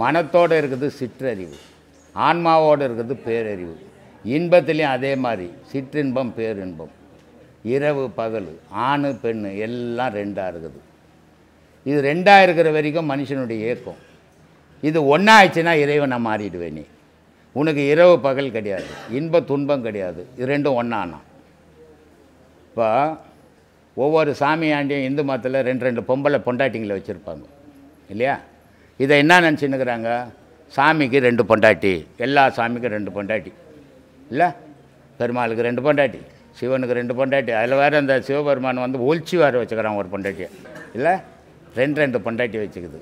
மனத்தோடு இருக்குது சிற்றறிவு, ஆன்மாவோடு இருக்குது பேரறிவு. இன்பத்திலையும் அதே மாதிரி சிற்றின்பம் பேரின்பம், இரவு பகல், ஆணு பெண்ணு எல்லாம் ரெண்டாக இருக்குது. இது ரெண்டாக இருக்கிற வரைக்கும் மனுஷனுடைய இயக்கம். இது ஒன்றாயிடுச்சுன்னா இறைவனை மாறிடுவேன். நீ உனக்கு இரவு பகல் கிடையாது, இன்ப துன்பம் கிடையாது, இது ரெண்டும் ஒன்றானா. இப்போ ஒவ்வொரு சாமியாண்டியும் இந்து மதத்தில் ரெண்டு ரெண்டு பொம்பளை பொண்டாட்டிங்களை வச்சுருப்பாங்க இல்லையா? இதை என்ன நினச்சின்னுக்கிறாங்க? சாமிக்கு ரெண்டு பொண்டாட்டி, எல்லா சாமிக்கும் ரெண்டு பொண்டாட்டி இல்லை, பெருமாளுக்கு ரெண்டு பொண்டாட்டி, சிவனுக்கு ரெண்டு பொண்டாட்டி, அதில் வேறு அந்த சிவபெருமான் வந்து ஒழிச்சு வேறு வச்சுக்கிறான் ஒரு பொண்டாட்டியை இல்லை, ரெண்டு ரெண்டு பொண்டாட்டி வச்சுக்குது.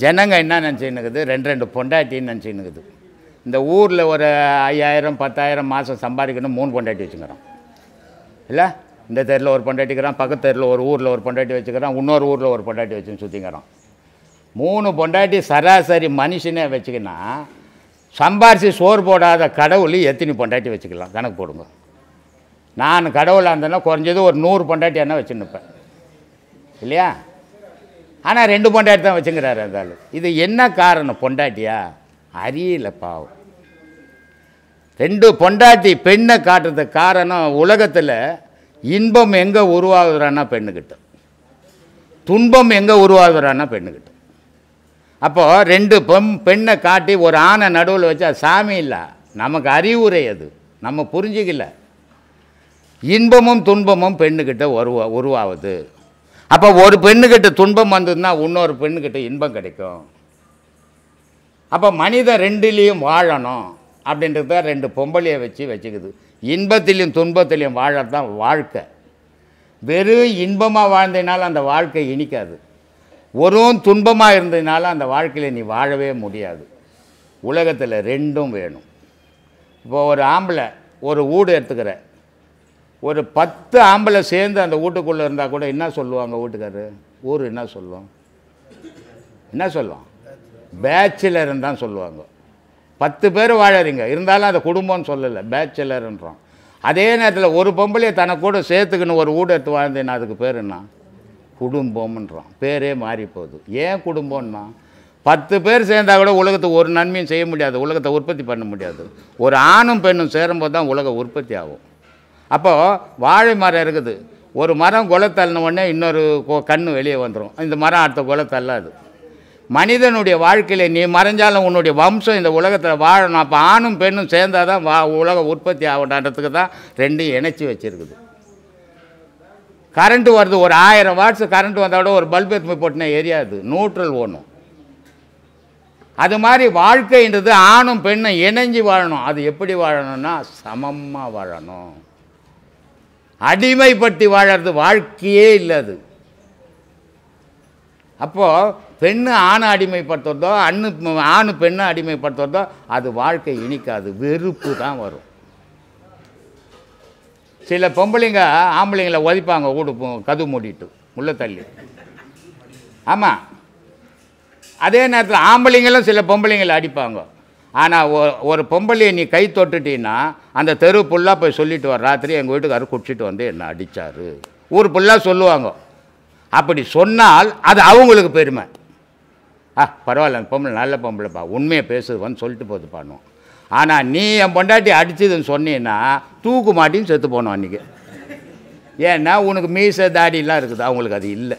ஜனங்க என்ன நினச்சின்னுக்குது? ரெண்டு ரெண்டு பொண்டாட்டின்னு நினச்சின்னுக்குது. இந்த ஊரில் ஒரு 5000 10,000 மாதம் சம்பாதிக்கணும், 3 பொண்டாட்டி வச்சுக்கிறான் இல்லை. இந்த தெருவில் ஒரு பொண்டாட்டிக்கிறான், பக்கத்து தெருவில் ஒரு ஊரில் ஒரு பொண்டாட்டி வச்சுக்கிறான், இன்னொரு ஊரில் ஒரு பொண்டாட்டி வச்சுன்னு சுற்றிக்கிறான். 3 பொண்டாட்டி சராசரி மனுஷனே வச்சுக்கினா சம்பாரித்து சோறு போடாத கடவுள் எத்தனை பொண்டாட்டி வச்சுக்கலாம் கணக்கு போடுங்க. நான் கடவுளாக இருந்தேன்னா குறைஞ்சது ஒரு 100 பொண்டாட்டி என்ன வச்சுன்னுப்பேன் இல்லையா? ஆனால் 2 பொண்டாட்டி தான் வச்சுங்கிறாரு இருந்தாலும். இது என்ன காரணம்? பொண்டாட்டியா? அறியல பாவம். 2 பொண்டாட்டி பெண்ணை காட்டுறதுக்கு காரணம், உலகத்தில் இன்பம் எங்கே உருவாகுறான்னா பெண்ணுக்கிட்ட, துன்பம் எங்கே உருவாகுறான்னா பெண்ணுக்கிட்ட. அப்போது 2 பெண்ணை காட்டி ஒரு ஆணை நடுவில் வச்சு அது சாமி இல்லை, நமக்கு அறிவுரை, அது நம்ம புரிஞ்சிக்கல. இன்பமும் துன்பமும் பெண்ணுக்கிட்ட உருவாகுது. அப்போ ஒரு பெண்ணுக்கிட்ட துன்பம் வந்ததுன்னா இன்னொரு பெண்ணுக்கிட்ட இன்பம் கிடைக்கும். அப்போ மனிதன் ரெண்டுலேயும் வாழணும் அப்படின்றத 2 பொம்பளையை வச்சுக்குது. இன்பத்திலையும் துன்பத்திலையும் வாழறது தான் வாழ்க்கை. வெறும் இன்பமாக வாழ்ந்ததுனால அந்த வாழ்க்கை இனிக்காது, ஒரு துன்பமாக இருந்ததுனால அந்த வாழ்க்கையில் நீ வாழவே முடியாது. உலகத்தில் ரெண்டும் வேணும். இப்போது ஒரு ஆம்பளை ஒரு வீடு எடுத்துக்கிற, ஒரு 10 ஆம்பளை சேர்ந்து அந்த வீட்டுக்குள்ளே இருந்தால் கூட என்ன சொல்லுவாங்க வீட்டுக்காரர்? ஊர் என்ன சொல்லுவோம்? என்ன சொல்லுவோம்? பேச்சுலர்ன்னு தான் சொல்லுவாங்க. 10 பேர் வாழறீங்க இருந்தாலும் அந்த குடும்பம்னு சொல்லலை, பேச்சுலர்ன்றோம். அதே நேரத்தில் ஒரு பொம்பளையை தனக்கு கூட சேர்த்துக்கணும் ஒரு வீடு எடுத்து வாழ்ந்தேன்னா அதுக்கு பேர் என்ன? குடும்பம்ன்றோம். பேரே மாறி போகுது. ஏன் குடும்பம்னா 10 பேர் சேர்ந்தால் கூட உலகத்துக்கு ஒரு நன்மையும் செய்ய முடியாது, உலகத்தை உற்பத்தி பண்ண முடியாது. ஒரு ஆணும் பெண்ணும் சேரும்போது தான் உலகம் உற்பத்தி ஆகும். அப்போது வாழை மரம் இருக்குது, ஒரு மரம் கொலை தள்ளின உடனே இன்னொரு கன்று வெளியே வந்துடும். இந்த மரம் அடுத்த கொலை தள்ளாது. மனிதனுடைய வாழ்க்கையில் நீ மறைஞ்சாலும் உன்னுடைய வம்சம் இந்த உலகத்தில் வாழணும். அப்போ ஆணும் பெண்ணும் சேர்ந்தால் தான் உலகம் உற்பத்தி ஆகணுன்றதுக்கு தான் ரெண்டையும் இணைச்சி வச்சுருக்குது. கரண்ட்டு வருது, ஒரு 1000 வாட்ஸ் கரண்ட் வந்தால் கூட ஒரு பல்ப் எடுத்து போட்டுனா எரியாது, நியூட்ரல் ஓணும். அது மாதிரி வாழ்க்கைன்றது ஆணும் பெண்ணும் இணைஞ்சி வாழணும். அது எப்படி வாழணும்னா சமமாக வாழணும். அடிமைப்பட்டு வாழறது வாழ்க்கையே இல்லை அது. அப்போது பெண்ணு ஆணை அடிமைப்படுத்துறதோ ஆணு பெண்ணை அடிமைப்படுத்துறதோ அது வாழ்க்கை இனிக்காது, வெறுப்பு தான் வரும். சில பொம்பளைங்க ஆம்பளைங்களை ஒதிப்பாங்க, வீடு கதவு மூடிட்டு உள்ள தள்ளி. ஆமாம், அதே நேரத்தில் ஆம்பளைங்களும் சில பொம்பளைங்களை அடிப்பாங்க. ஆனால் ஒரு பொம்பளையை நீ கை தொட்டுட்டீன்னா அந்த தெரு ஃபுல்லாக போய் சொல்லிட்டு வர, ராத்திரி எங்கள் வீட்டுக்காரர் குடிச்சிட்டு வந்து என்னை அடித்தார், ஊர் ஃபுல்லாக சொல்லுவாங்க. அப்படி சொன்னால் அது அவங்களுக்கு பெருமை. பரவாயில்ல, அந்த பொம்பளை நல்ல பொம்பளைப்பா, உண்மையை பேசுதுவான்னு சொல்லிட்டு போது பண்ணுவோம். ஆனால் நீ என் பொண்டாட்டி அடிச்சதுன்னு சொன்னீன்னா தூக்கு மாட்டின்னு செத்து போனோம் அன்றைக்கி. ஏன்னா உனக்கு மீசை தாடிலாம் இருக்குது, அவங்களுக்கு அது இல்லை.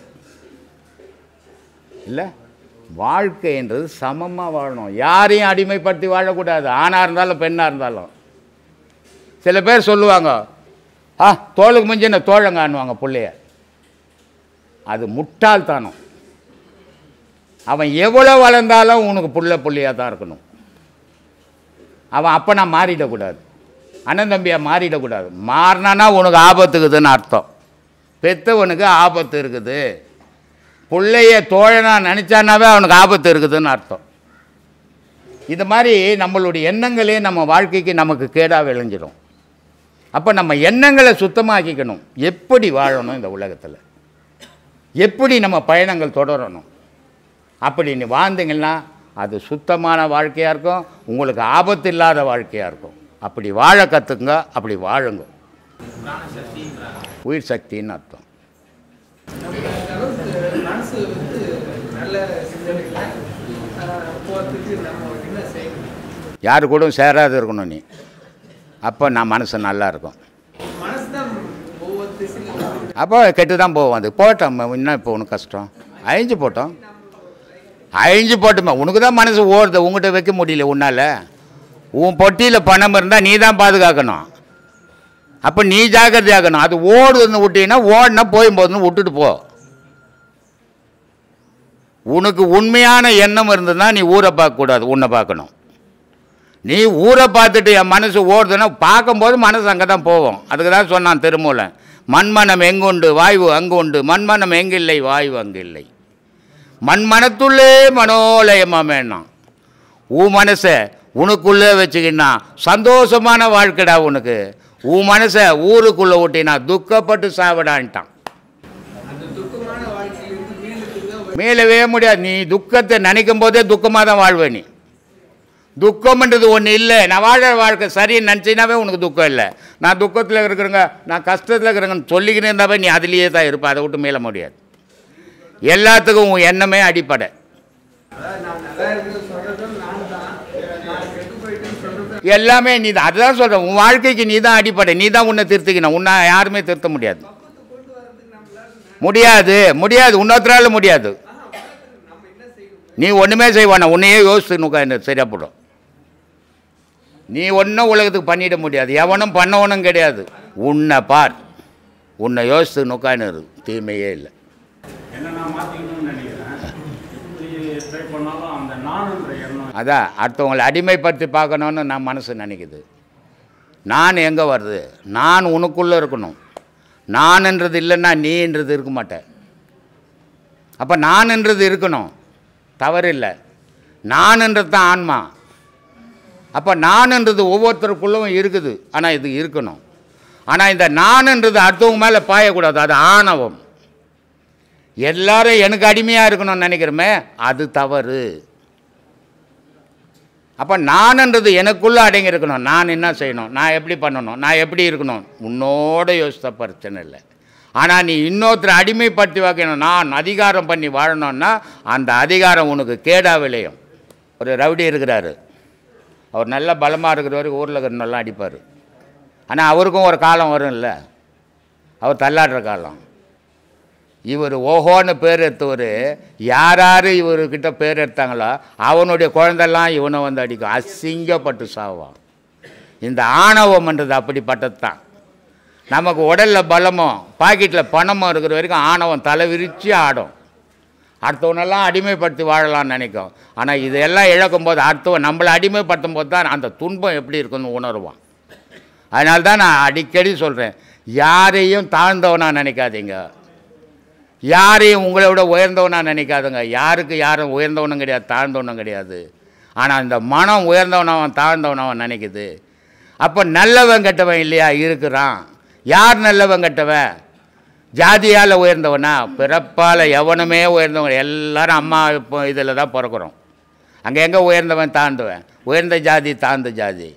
இல்லை, வாழ்க்கைன்றது சமமாக வாழணும். யாரையும் அடிமைப்படுத்தி வாழக்கூடாது, ஆணாக இருந்தாலும் பெண்ணாக இருந்தாலும். சில பேர் சொல்லுவாங்க, தோளுக்கு மிஞ்சின தோழங்கான்னுவாங்க பிள்ளைய. அது முட்டாள்தானம். அவன் எவ்வளோ வளர்ந்தாலும் உனக்கு புள்ளையாக தான் இருக்கணும். அவன் அப்போ நான் மாறிடக்கூடாது, அண்ணன் தம்பியாக மாறிடக்கூடாது. மாறினானா உனக்கு ஆபத்துக்குதுன்னு அர்த்தம். பெற்றவனுக்கு ஆபத்து இருக்குது, பிள்ளைய தோழனா நினச்சானாவே அவனுக்கு ஆபத்து இருக்குதுன்னு அர்த்தம். இது மாதிரி நம்மளுடைய எண்ணங்களே நம்ம வாழ்க்கைக்கு நமக்கு கேடாக விளைஞ்சிடும். அப்போ நம்ம எண்ணங்களை சுத்தமாக்கிக்கணும். எப்படி வாழணும் இந்த உலகத்தில், எப்படி நம்ம பயணங்கள் தொடரணும், அப்படி நீ வாழ்ந்தீங்கன்னா அது சுத்தமான வாழ்க்கையாக இருக்கும், உங்களுக்கு ஆபத்து இல்லாத வாழ்க்கையாக இருக்கும். அப்படி வாழ கற்றுக்குங்க, அப்படி வாழுங்க. உயிர் சக்தின்னு அர்த்தம். யாரு கூட சேராது இருக்கணும் நீ, அப்போ நான் மனசு நல்லா இருக்கும். அப்போ கெட்டு தான் போவோம். அது போட்டோம், இன்னும் இப்போ உனக்கு கஷ்டம் அழிஞ்சு போட்டோம், அழிஞ்சு போட்டுமா. உனக்கு தான் மனசு ஓடுது, உங்கள்கிட்ட வைக்க முடியல உன்னால். உன் பொட்டியில் பணம் இருந்தால் நீ தான் பாதுகாக்கணும். அப்போ நீ ஜாக்கிரதையாகணும். அது ஓடுதுன்னு விட்டீங்கன்னா ஓடினா போகும்போதுன்னு விட்டுட்டு போ. உனக்கு உண்மையான எண்ணம் இருந்ததுன்னா நீ ஊரை பார்க்கக்கூடாது, உன்னை பார்க்கணும். நீ ஊரை பார்த்துட்டு என் மனசு ஓடுதுன்னா பார்க்கும்போது மனசு அங்கே தான் போவோம். அதுக்கு தான் சொன்னான் திருமூலன், மண்மனம் எங்குண்டு வாய்வு அங்கு உண்டு, மண்மனம் எங்கில்லை வாய்வு அங்கு இல்லை. மண்மனத்துள்ளே மனோலயமாமேனா. உன் மனசை உனக்குள்ளே வச்சுக்கின்னா சந்தோஷமான வாழ்க்கைடா உனக்கு. உன் மனசை ஊருக்குள்ளே விட்டினா துக்கப்பட்டு சாவிடான்ட்டான். மீளவே முடியாது. நீ துக்கத்தை நினைக்கும் போதே துக்கமாக தான் வாழ்வே. நீ துக்கம்ன்றது ஒன்று இல்லை. நான் வாழ வாழ்க்கை சரின்னு நினச்சினாவே உனக்கு துக்கம் இல்லை. நான் துக்கத்தில் இருக்கிறேங்க, நான் கஷ்டத்தில் இருக்கிறேங்கன்னு சொல்லிக்கின்னு இருந்தாவே நீ அதுலேயே தான் இருப்ப. அதை விட்டு மீள முடியாது. எல்லாத்துக்கும் உன் எண்ணமே அடிப்படை. எல்லாமே நீ தான். அதுதான் சொல்கிறேன், உன் வாழ்க்கைக்கு நீ தான் அடிப்படை. நீ தான் உன்னை திருத்திக்கணும். உன்னை யாருமே திருத்த முடியாது. முடியாது முடியாது, இன்னொருத்தரால முடியாது. நீ ஒன்றுமே செய்வானா, உன்னையே யோசிச்சு சரியா போடும். நீ ஒன்றும் உலகத்துக்கு பண்ணிட முடியாது, எவனும் பண்ணவனும் கிடையாது. உன்னை பார், உன்னை யோசித்து நுக்கான்னு தீமையே இல்லை. அதான் அடுத்தவங்களை அடிமைப்படுத்தி பார்க்கணுன்னு நான் மனசு நினைக்குது. நான் எங்கே வருது? நான் உனக்குள்ளே இருக்கணும். நான்ன்றது இல்லைன்னா நீன்றது இருக்க மாட்டேன். அப்போ நான்ன்றது இருக்கணும், தவறு இல்லை. நான்ன்றது தான் ஆன்மா. அப்போ நான்ன்றது ஒவ்வொருத்தருக்குள்ளவும் இருக்குது. ஆனால் இது இருக்கணும். ஆனால் இந்த நான்ன்றது அடுத்தவங்க மேலே பாயக்கூடாது, அது ஆணவம். எல்லாரும் எனக்கு அடிமையாக இருக்கணும்னு நினைக்கிறோமே, அது தவறு. அப்போ நான்ன்றது எனக்குள்ளே அடங்கி இருக்கணும். நான் என்ன செய்யணும், நான் எப்படி பண்ணணும், நான் எப்படி இருக்கணும், உன்னோட யோசித்த பிரச்சனை இல்லை. ஆனால் நீ இன்னொருத்தரை அடிமைப்படுத்தி வைக்கணும், நான் அதிகாரம் பண்ணி வாழணும்னா அந்த அதிகாரம் உனக்கு கேடாக விளையும். ஒரு ரவுடி இருக்கிறாரு, அவர் நல்ல பலமாக இருக்கிறவர் ஊரில் இருக்கிறவெல்லாம் அடிப்பார். ஆனால் அவருக்கும் ஒரு காலம் வரும் இல்லை, அவர் தள்ளாடுற காலம். இவர் ஓஹோன்னு பேர் எடுத்தவர், யார் இவர்கிட்ட பேர் எடுத்தாங்களோ அவனுடைய குழந்தெல்லாம் இவனை வந்து அடிக்கும், அசிங்கப்பட்டு சாவான். இந்த ஆணவம்ன்றது அப்படிப்பட்டது தான். நமக்கு உடலில் பலமும் பாக்கெட்டில் பணமும் இருக்கிற வரைக்கும் ஆணவம் தலை விரித்து ஆடும். அடுத்தவனெல்லாம் அடிமைப்படுத்தி வாழலாம்னு நினைக்கும். ஆனால் இதெல்லாம் இழக்கும்போது அடுத்தவன் நம்மளை அடிமைப்படுத்தும் போது தான் அந்த துன்பம் எப்படி இருக்குன்னு உணர்வான். அதனால தான் நான் அடிக்கடி சொல்கிறேன், யாரையும் தாழ்ந்தவனாக நினைக்காதீங்க, யாரையும் உங்களை விட உயர்ந்தவனாக நினைக்காதுங்க. யாருக்கு யாரும் உயர்ந்தவனும் கிடையாது, தாழ்ந்தவனும் கிடையாது. ஆனால் இந்த மனம் உயர்ந்தவனவன் தாழ்ந்தவனவன் நினைக்குது. அப்போ நல்லவன் கெட்டவன் இல்லையா இருக்கிறான். யார் நல்லவன் கெட்டவன்? ஜாதியால் உயர்ந்தவனா? பிறப்பால் எவனுமே உயர்ந்தவன். எல்லாரும் அம்மா இப்போ இதில் தான் பிறக்கிறோம். அங்கே எங்கே உயர்ந்தவன் தாழ்ந்தவன்? உயர்ந்த ஜாதி தாழ்ந்த ஜாதி.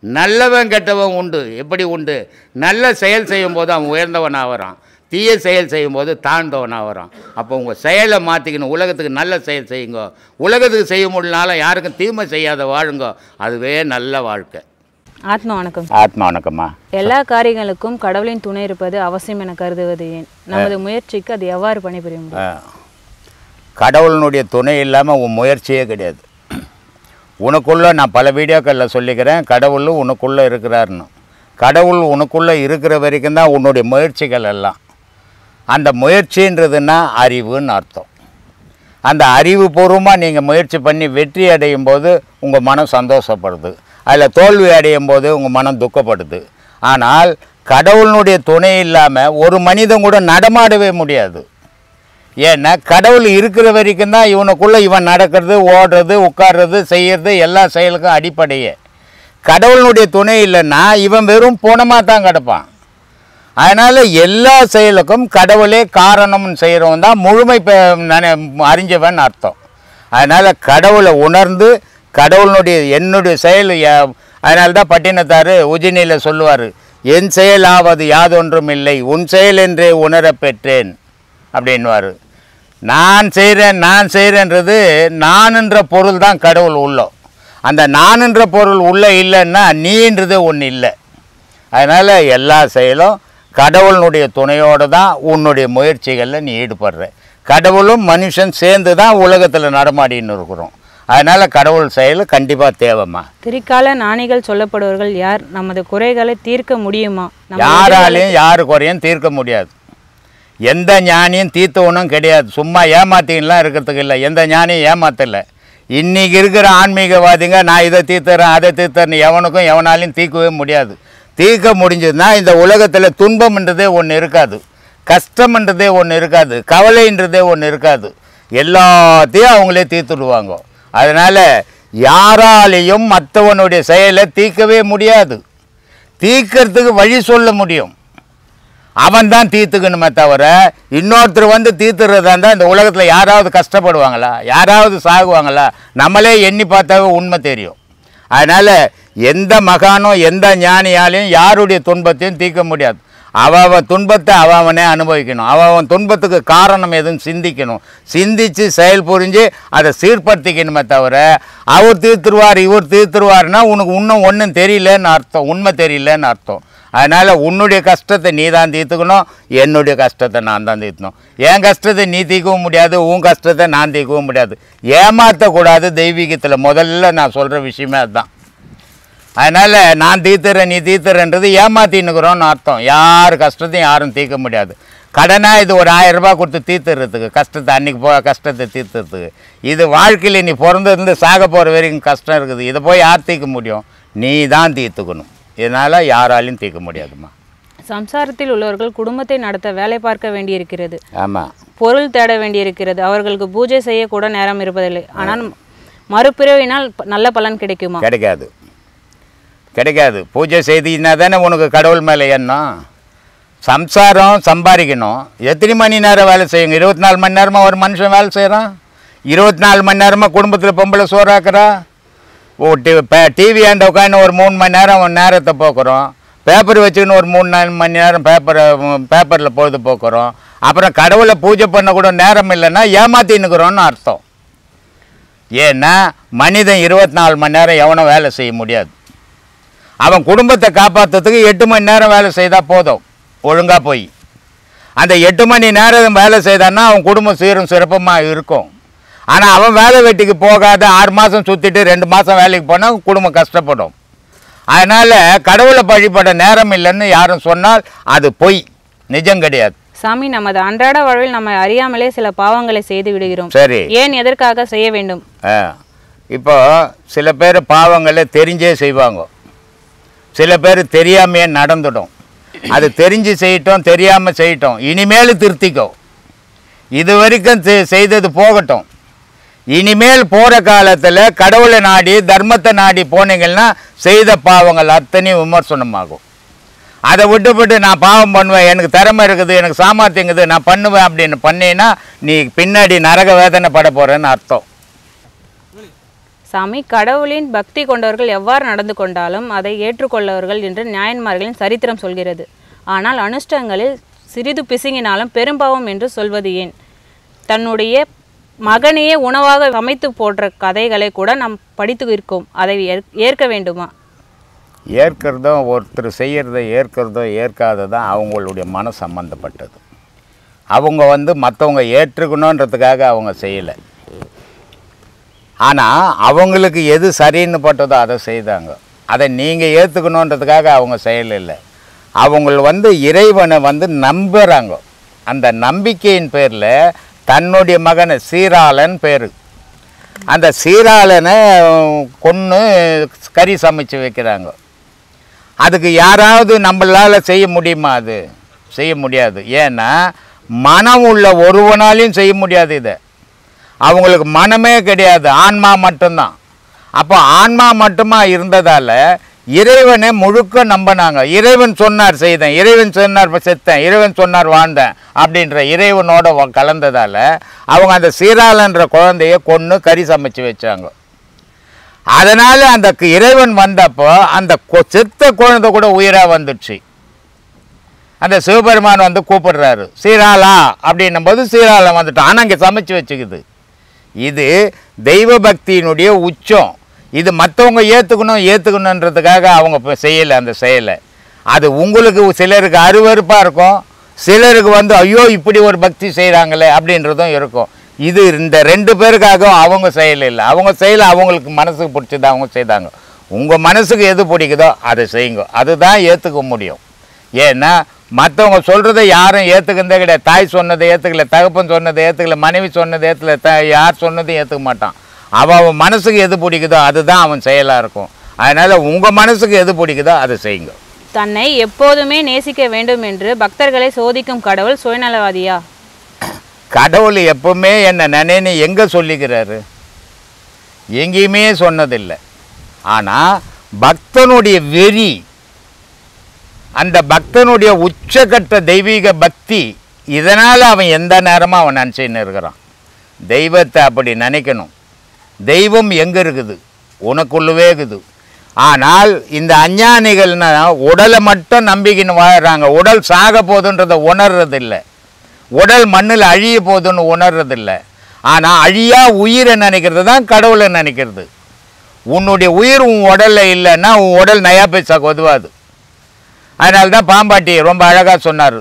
நல்லவன் கெட்டவன் உண்டு. எப்படி உண்டு? நல்ல செயல் செய்யும்போது அவன் உயர்ந்தவனாக வரான், தீய செயல் செய்யும்போது தாழ்ந்தவனாக வரான். அப்போ உங்கள் செயலை மாற்றிக்கணும். உலகத்துக்கு நல்ல செயல் செய்யுங்க. உலகத்துக்கு செய்ய முடியலனாலும் யாருக்கும் தீமை செய்யாத வாழுங்க, அதுவே நல்ல வாழ்க்கை. ஆத்மா வணக்கம். ஆத்மா வணக்கம்மா. எல்லா காரியங்களுக்கும் கடவுளின் துணை இருப்பது அவசியம் என கருதுவது ஏன்? நமது முயற்சிக்கு அது எவ்வாறு பணிபுரிய முடியும்? கடவுளினுடைய துணை இல்லாமல் உன் முயற்சியே கிடையாது. உனக்குள்ளே நான் பல வீடியோக்களில் சொல்லிக்கிறேன், கடவுளும் உனக்குள்ளே இருக்கிறாருன்னு. கடவுள் உனக்குள்ளே இருக்கிற வரைக்கும் தான் உன்னுடைய முயற்சிகள் எல்லாம். அந்த முயற்சின்றதுன்னா அறிவுன்னு அர்த்தம். அந்த அறிவுபூர்வமாக நீங்கள் முயற்சி பண்ணி வெற்றி அடையும் போது உங்கள் மனம் சந்தோஷப்படுது, அதில் தோல்வி அடையும் போது உங்கள் மனம் துக்கப்படுது. ஆனால் கடவுளினுடைய துணை இல்லாமல் ஒரு மனிதன் கூட நடமாடவே முடியாது. ஏன்னா கடவுள் இருக்கிற வரைக்கும் தான் இவனுக்குள்ளே இவன் நடக்கிறது, ஓடுறது, உட்கார்றது, செய்கிறது, எல்லா செயலுக்கும் அடிப்படையே. கடவுளுடைய துணை இல்லைன்னா இவன் வெறும் போனமாக தான் கிடப்பான். அதனால் எல்லா செயலுக்கும் கடவுளே காரணம்னு செய்கிறவன் தான் முழுமை அறிஞ்சவன் அர்த்தம். அதனால் கடவுளை உணர்ந்து கடவுளுடைய என்னுடைய செயல் அதனால தான் பட்டினத்தார் உஜினியில் சொல்லுவார், என் செயலாவது யாதொன்றும் இல்லை உன் செயல் என்றே உணர பெற்றேன் அப்படின்வார். நான் செய்கிறேன்றது நான்ன்ற பொருள் தான் கடவுள் உள்ளோம். அந்த நான்ன்ற பொருள் உள்ளே இல்லைன்னா நீன்றது ஒன்று இல்லை. அதனால் எல்லா செயலும் கடவுளுடைய துணையோடு தான் உன்னுடைய முயற்சிகளில் நீ ஈடுபடுற. கடவுளும் மனுஷன் சேர்ந்து தான் உலகத்தில் நடமாடின்னு இருக்கிறோம். அதனால் கடவுள் செயல் கண்டிப்பாக தேவைம்மா. திரிகால ஞானிகள் சொல்லப்படுவர்கள் யார்? நமது குறைகளை தீர்க்க முடியுமா? யாராலையும் யாரு குறையும் தீர்க்க முடியாது. எந்த ஞானியும் தீர்த்தவனும் கிடையாது. சும்மா ஏமாத்தின்லாம் இருக்கிறதுக்கு இல்லை. எந்த ஞானியும் ஏமாத்தலை. இன்றைக்கி இருக்கிற ஆன்மீகவாதிங்க நான் இதை தீர்த்துறேன் அதை தீர்த்துறேன்னு எவனுக்கும் எவனாலையும் தீர்க்கவே முடியாது. தீர்க்க முடிஞ்சதுன்னா இந்த உலகத்தில் துன்பம்ன்றதே ஒன்று இருக்காது, கஷ்டம்ன்றதே ஒன்று இருக்காது, கவலைன்றதே ஒன்று இருக்காது. எல்லாத்தையும் அவங்களே தீர்த்துடுவாங்க. அதனால் யாராலையும் மற்றவனுடைய செயலை தீர்க்கவே முடியாது. தீர்க்கறதுக்கு வழி சொல்ல முடியும், அவன் தான் தீர்த்துக்கணுமே தவிர இன்னொருத்தர் வந்து தீர்த்துறதா இருந்தால் இந்த உலகத்தில் யாராவது கஷ்டப்படுவாங்களா, யாராவது சாகுவாங்களா? நம்மளே எண்ணி பார்த்தாவே உண்மை தெரியும். அதனால் எந்த மகானும் எந்த ஞானியாலையும் யாருடைய துன்பத்தையும் தீர்க்க முடியாது. அவன் துன்பத்தை அவனே அனுபவிக்கணும். அவன் துன்பத்துக்கு காரணம் எதுவும் சிந்திக்கணும். சிந்தித்து செயல் புரிஞ்சு அதை சீர்படுத்திக்கணுமே தவிர அவர் தீர்த்துருவார் இவர் தீர்த்துருவார்னா உனக்கு இன்னும் ஒன்றும் தெரியலன்னு அர்த்தம், உண்மை தெரியலன்னு அர்த்தம். அதனால் உன்னுடைய கஷ்டத்தை நீ தான் தீர்த்துக்கணும், என்னுடைய கஷ்டத்தை நான் தான் தீர்த்தணும். என் கஷ்டத்தை நீ தீர்க்கவும் முடியாது, உன் கஷ்டத்தை நான் தீர்க்கவும் முடியாது. ஏமாற்றக்கூடாது தெய்வீகத்தில் முதல்ல நான் சொல்கிற விஷயமே அதுதான். அதனால் நான் தீர்த்துறேன் நீ தீர்த்துறேன்றது ஏமாத்தின்னுக்குறோன்னு அர்த்தம். யார் கஷ்டத்தையும் யாரும் தீர்க்க முடியாது. கடனாக இது ஒரு 1000 ரூபா கொடுத்து தீர்த்துறதுக்கு, கஷ்டத்தை அன்றைக்கி கஷ்டத்தை தீர்த்துறதுக்கு. இது வாழ்க்கையில் நீ பிறந்ததுலேருந்து சாக போகிற வரைக்கும் கஷ்டம் இருக்குது. இதை போய் யார் தீர்க்க முடியும்? நீ தான் தீர்த்துக்கணும். இதனால் யாராலையும் தீர்க்க முடியாதுமா. சம்சாரத்தில் உள்ளவர்கள் குடும்பத்தை நடத்த வேலை பார்க்க வேண்டியிருக்கிறது. ஆமாம், பொருள் தேட வேண்டியிருக்கிறது. அவர்களுக்கு பூஜை செய்யக்கூட நேரம் இருப்பதில்லை. ஆனால் மறுபிறவினால் நல்ல பலன் கிடைக்குமா? கிடைக்காது. பூஜை செய்தினா தானே உனக்கு கடவுள் மேலே எண்ணம். சம்சாரம் சம்பாதிக்கணும். எத்தனை மணி நேரம் வேலை செய்யுங்க? 24 மணி நேரமாக ஒரு மனுஷன் வேலை செய்கிறான். 24 மணி நேரமாக குடும்பத்தில் பொம்பளை சோறாக்குறா. டிவி ஆண்ட உட்காந்து ஒரு 3 மணி நேரம் நேரத்தை போக்குறோம். பேப்பர் வச்சுக்கின்னு ஒரு 3-4 மணி நேரம் பேப்பரில் பொழுது போக்குறோம். அப்புறம் கடவுளை பூஜை பண்ண கூட நேரம் இல்லைன்னா ஏமாத்தின்னுக்குறோன்னு அர்த்தம். ஏன்னா மனிதன் 24 மணி நேரம் எவனும் வேலை செய்ய முடியாது. அவன் குடும்பத்தை காப்பாற்றுறதுக்கு 8 மணி நேரம் வேலை செய்தால் போதும், ஒழுங்காக போய். அந்த 8 மணி நேரம் வேலை செய்தான்னா அவன் குடும்பம் சீரும் சிறப்பமாக இருக்கும். ஆனால் அவன் வேலை வெட்டிக்கு போகாத 6 மாதம் சுற்றிட்டு 2 மாதம் வேலைக்கு போனால் குடும்பம் கஷ்டப்படும். அதனால் கடவுளை வழிபட நேரம் இல்லைன்னு யாரும் சொன்னால் அது பொய், நிஜம் கிடையாது. சாமி, நமது அன்றாட வாழ்வில் நம்ம அறியாமலே சில பாவங்களை செய்து விடுகிறோம். சரி, ஏன் எதற்காக செய்ய வேண்டும்? இப்போ சில பேர் பாவங்களை தெரிஞ்சே செய்வாங்க, சில பேர் தெரியாமையே நடந்துடும். அது தெரிஞ்சு செய்யட்டும் தெரியாமல் செய்யட்டும், இனிமேல் திருத்திக்கோ. இது வரைக்கும் செய்தது போகட்டும். இனிமேல் போகிற காலத்தில் கடவுளை நாடி தர்மத்தை நாடி போனீங்கன்னா செய்த பாவங்கள் அத்தனையும் விமர்சனமாகும். அதை விட்டுவிட்டு நான் பாவம் பண்ணுவேன், எனக்கு திறமை இருக்குது, எனக்கு சாமர்த்தியங்குது, நான் பண்ணுவேன் அப்படின்னு பண்ணினா நீ பின்னாடி நரக வேதனை பட போகிறேன்னு அர்த்தம். சாமி, கடவுளின் பக்தி கொண்டவர்கள் எவ்வாறு நடந்து கொண்டாலும் அதை ஏற்றுக்கொள்ளவர்கள் என்று நாயன்மார்களின் சரித்திரம் சொல்கிறது. ஆனால் அனுஷ்டங்களில் சிறிது பிசுங்கினாலும் பெரும்பாவம் என்று சொல்வது ஏன்? தன்னுடைய மகனையே உணவாக சமைத்து போடுற கதைகளை கூட நாம் படித்து இருக்கோம். அதை ஏற்க வேண்டுமா? ஏற்கிறதோ ஒருத்தர் செய்கிறத ஏற்கிறதோ ஏற்காததான் அவங்களுடைய மன சம்பந்தப்பட்டது. அவங்க மற்றவங்க ஏற்றுக்கணுன்றதுக்காக அவங்க செய்யலை. ஆனால் அவங்களுக்கு எது சரின்னு பட்டதோ அதை செய்தாங்க. அதை நீங்கள் ஏற்றுக்கணுன்றதுக்காக அவங்க செய்யலை. அவங்க இறைவனை நம்புகிறாங்க. அந்த நம்பிக்கையின் பேரில் தன்னுடைய மகனை சீராளன் பேர், அந்த சீராளனை கொன்று கறி சமைச்சு வைக்கிறாங்க. அதுக்கு யாராவது நம்மளால் செய்ய முடியுமா? அது செய்ய முடியாது. ஏன்னா மனம் உள்ள ஒருவனாலையும் செய்ய முடியாது. இதை அவங்களுக்கு மனமே கிடையாது, ஆன்மா மட்டும்தான். அப்போ ஆன்மா மட்டுமா இருந்ததால் இறைவனை முழுக்க நம்பினாங்க. இறைவன் சொன்னார் செய்தேன், இறைவன் சொன்னார் செத்தேன், இறைவன் சொன்னார் வாழ்ந்தேன் அப்படின்ற இறைவனோட கலந்ததால் அவங்க அந்த சீராளன்ற குழந்தைய கொன்று கறி சமைச்சு வச்சாங்க. அதனால் அந்த இறைவன் வந்தப்போ அந்த செத்த குழந்தை கூட உயிராக வந்துடுச்சு. அந்த சிவபெருமான் வந்து கூப்பிடுறாரு, சீராளா அப்படின்னும் போது சீராளம் வந்துட்டான். ஆனால் அங்கே சமைச்சு வச்சுக்குது. இது தெய்வ பக்தியினுடைய உச்சம். இது மற்றவங்க ஏற்றுக்கணுன்றதுக்காக அவங்க செய்யலை அந்த செயலை. அது உங்களுக்கு சிலருக்கு அருவருப்பாக இருக்கும், சிலருக்கு வந்து ஐயோ இப்படி ஒரு பக்தி செய்கிறாங்களே அப்படின்றதும் இருக்கும். இது இந்த 2 பேருக்காகவும் அவங்க செயல் இல்லை. அவங்க செயலை அவங்களுக்கு மனசுக்கு பிடிச்சது அவங்க செய்தாங்க. உங்கள் மனசுக்கு எது பிடிக்குதோ அதை செய்யுங்க, அதுதான் ஏற்றுக்க முடியும். ஏன்னா மற்றவங்க சொல்கிறத யாரும் ஏற்றுக்கிறதே கிடையாது. தாய் சொன்னதை ஏற்றுக்கல, தகப்பன் சொன்னதை ஏற்றுக்கல, மனைவி சொன்னதை ஏற்றுக்கல, யார் சொன்னதையும் ஏற்றுக்க மாட்டான். அவன் மனசுக்கு எது பிடிக்குதோ அதுதான் அவன் செயலாக இருக்கும். அதனால் உங்கள் மனசுக்கு எது பிடிக்குதோ அதை செய்யுங்க. தன்னை எப்போதுமே நேசிக்க வேண்டும் என்று பக்தர்களை சோதிக்கும் கடவுள் சுயநலவாதியா? கடவுள் எப்பவுமே என்ன நினைன்னு எங்கே சொல்லிக்கிறாரு? எங்கேயுமே சொன்னதில்லை. ஆனால் பக்தனுடைய வெறி, அந்த பக்தனுடைய உச்சக்கட்ட தெய்வீக பக்தி, இதனால் அவன் எந்த நேரமும் அவன் நினச்சின்னு இருக்கிறான். தெய்வத்தை அப்படி நினைக்கணும். தெய்வம் எங்கே இருக்குது? உனக்குள்ளவே இருக்குது. ஆனால் இந்த அஞ்ஞானிகள்னா உடலை மட்டும் நம்பிக்கின்னு வாழ்கிறாங்க. உடல் சாக போதுன்றதை உணர்றதில்லை, உடல் மண்ணில் அழிய போதுன்னு உணர்றதில்லை. ஆனால் அழியா உயிரை நினைக்கிறது தான் கடவுளை நினைக்கிறது. உன்னுடைய உயிர் உன் உடலில் இல்லைன்னா உன் உடல் நயா பைசாக்கு உதவாது. அதனால்தான் பாம்பாட்டி ரொம்ப அழகாக சொன்னார்,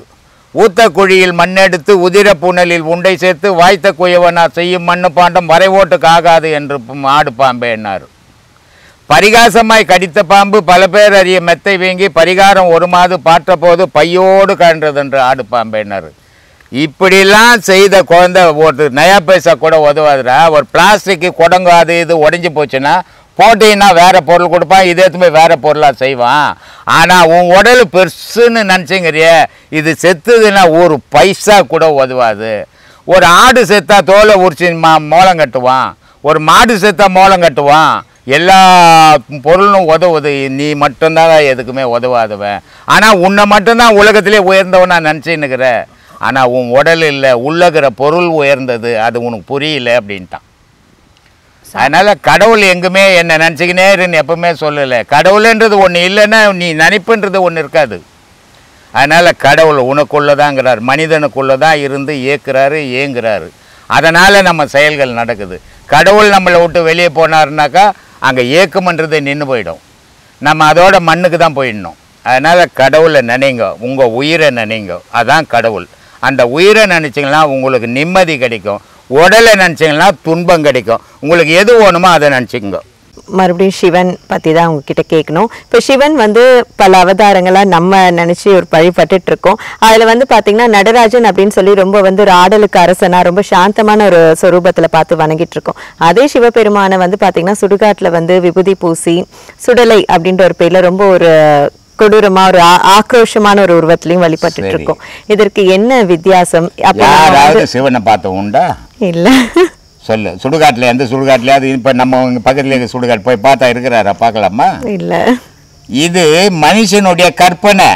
ஊத்த குழியில் மண்ணெடுத்து உதிர புனலில் உண்டை சேர்த்து வாய்த்த குயவனா செய்யும் மண்ணு பாண்டம் வரைவோட்டுக்கு ஆகாது என்று ஆடு பாம்பே என்னார். பரிகாசமாய் கடித்த பாம்பு பல பேர் அறிய மெத்தை வீங்கி பரிகாரம் ஒரு மாது பாற்ற போது பையோடு கழன்றது என்று ஆடு பாம்பே என்னார். இப்படிலாம் செய்த குழந்தை ஒரு நயா பைசா கூட உதவாதுடா. ஒரு பிளாஸ்டிக்கு குடங்கு அது இது உடஞ்சி போச்சுன்னா போட்டின்னா வேறு பொருள் கொடுப்பான், இதே போய் வேறு பொருளாக செய்வான். ஆனால் உன் உடல் பெருசுன்னு நினச்சிங்கிறியே, இது செத்துதுன்னா ஒரு பைசா கூட உதவாது. ஒரு ஆடு செத்தா தோலை உரிச்சு மோளம் கட்டுவான், ஒரு மாடு செத்தா மோளம் கட்டுவான். எல்லா பொருளும் உதவுது, நீ மட்டும்தான் எதுக்குமே உதவாதவன். ஆனால் உன்னை மட்டும்தான் உலகத்திலே உயர்ந்தவனா நினச்சின்னுக்கிற. ஆனால் உன் உடல் இல்லை, உள்ளகிற பொருள் உயர்ந்தது, அது உனக்கு புரியல அப்படின்ட்டான். அதனால் கடவுள் எங்குமே என்ன நினச்சிக்கினே இருன்னு எப்பவுமே சொல்லலை. கடவுள்ன்றது ஒன்று இல்லைன்னா நீ நினைப்புன்றது ஒன்று இருக்காது. அதனால் கடவுள் உனக்குள்ளதாங்கிறார், மனிதனுக்குள்ளே தான் இருந்து இயக்குறாரு, ஏங்குறாரு. அதனால் நம்ம செயல்கள் நடக்குது. கடவுள் நம்மளை விட்டு வெளியே போனாருனாக்கா அங்கே ஏக்கம்ன்றது நின்று போயிடும். நம்ம அதோட மண்ணுக்கு தான் போயிடணும். அதனால் கடவுளை நினைங்க, உங்கள் உயிரை நினைங்க, அதான் கடவுள். அந்த உயிரை நினச்சிங்கன்னா உங்களுக்கு நிம்மதி கிடைக்கும். உடலை நினச்சிங்கன்னா துன்பம் கிடைக்கும். உங்களுக்கு எது வேணுமோ அதை நினச்சிங்க. மறுபடியும் சிவன் பற்றி தான் உங்ககிட்ட கேட்கணும். இப்போ சிவன் வந்து பல அவதாரங்களாக நம்ம நினச்சி ஒரு வழிபட்டுட்டு இருக்கோம். அதில் வந்து பார்த்திங்கன்னா நடராஜன் அப்படின்னு சொல்லி ரொம்ப வந்து ஒரு ஆடலுக்கு அரசனாக ரொம்ப சாந்தமான ஒரு சொரூபத்தில் பார்த்து வணங்கிட்டு இருக்கோம். அதே சிவபெருமானை வந்து பார்த்திங்கன்னா சுடுகாட்டில் வந்து விபூதி பூசி சுடலை அப்படின்ற ஒரு பேரில் ரொம்ப ஒரு கொடூரமா ஒரு ஆக்ரோஷமான ஒரு உருவத்திலையும் வழிபட்டு இருக்கோம். இதற்கு என்ன வித்தியாசம்? சிவனை பார்த்த உண்டா? இல்ல சொல்லு. சுடுகாட்டுல எந்த சுடுகாட்டுலயாவது இப்ப நம்ம பக்கத்துல இருக்க சுடுகாட்டு போய் பார்த்தா இருக்கிறாரா? பார்க்கலாமா? இல்ல. இது மனுஷனுடைய கற்பனை.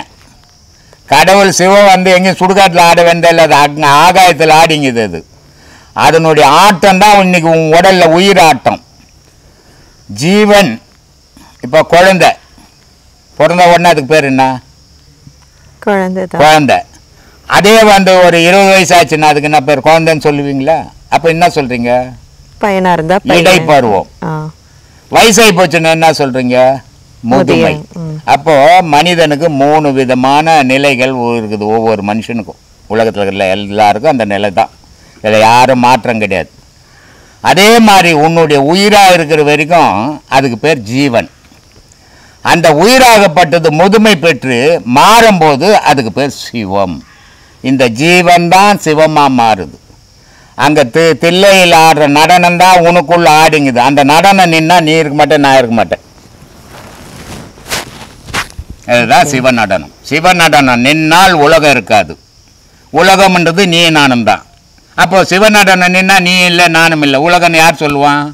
கடவுள் சிவன் வந்து எங்கேயும் சுடுகாட்டில் ஆட வேண்டிய அது ஆகாயத்தில் ஆடிங்குது. அது அதனுடைய ஆட்டம் தான் இன்னைக்கு உன் உடல்ல உயிர் ஆட்டம். ஜீவன் இப்போ குழந்தை பிறந்த உடனே அதுக்கு பேர் என்ன? குழந்தை. அதே வந்து ஒரு 20 வயசு ஆச்சுன்னா அதுக்கு என்ன பேர்? குழந்தைன்னு சொல்லுவீங்களா? அப்ப என்ன சொல்றீங்க? பையனா இருந்தா இடைப்பருவம். வயசாகி போச்சுன்னா என்ன சொல்றீங்க? முதுமை. அப்போ மனிதனுக்கு 3 விதமான நிலைகள் இருக்குது. ஒவ்வொரு மனுஷனுக்கும், உலகத்தில் இருக்கிற எல்லாருக்கும் அந்த நிலை தான். இதில் யாரும் மாற்றம் கிடையாது. அதே மாதிரி உன்னுடைய உயிராக இருக்கிற வரைக்கும் அதுக்கு பேர் ஜீவன். அந்த உயிராகப்பட்டது முதுமை பெற்று மாறும்போது அதுக்கு பேர் சிவம். இந்த ஜீவன் தான் சிவமாக மாறுது. அங்கே தில்லையில் ஆடுற நடனம் தான் உனக்குள்ள ஆடிங்குது. அந்த நடனம் நின்னா நீ இருக்க மாட்டேன், நான் இருக்க மாட்டேன். அதுதான் சிவ நடனம். சிவ நடனம் நின்னால் உலகம் இருக்காது. உலகம்ன்றது நீ நானும் தான். அப்போ சிவ நடனம் நின்னா நீ இல்லை நானும் இல்லை. உலகம் யார் சொல்லுவான்?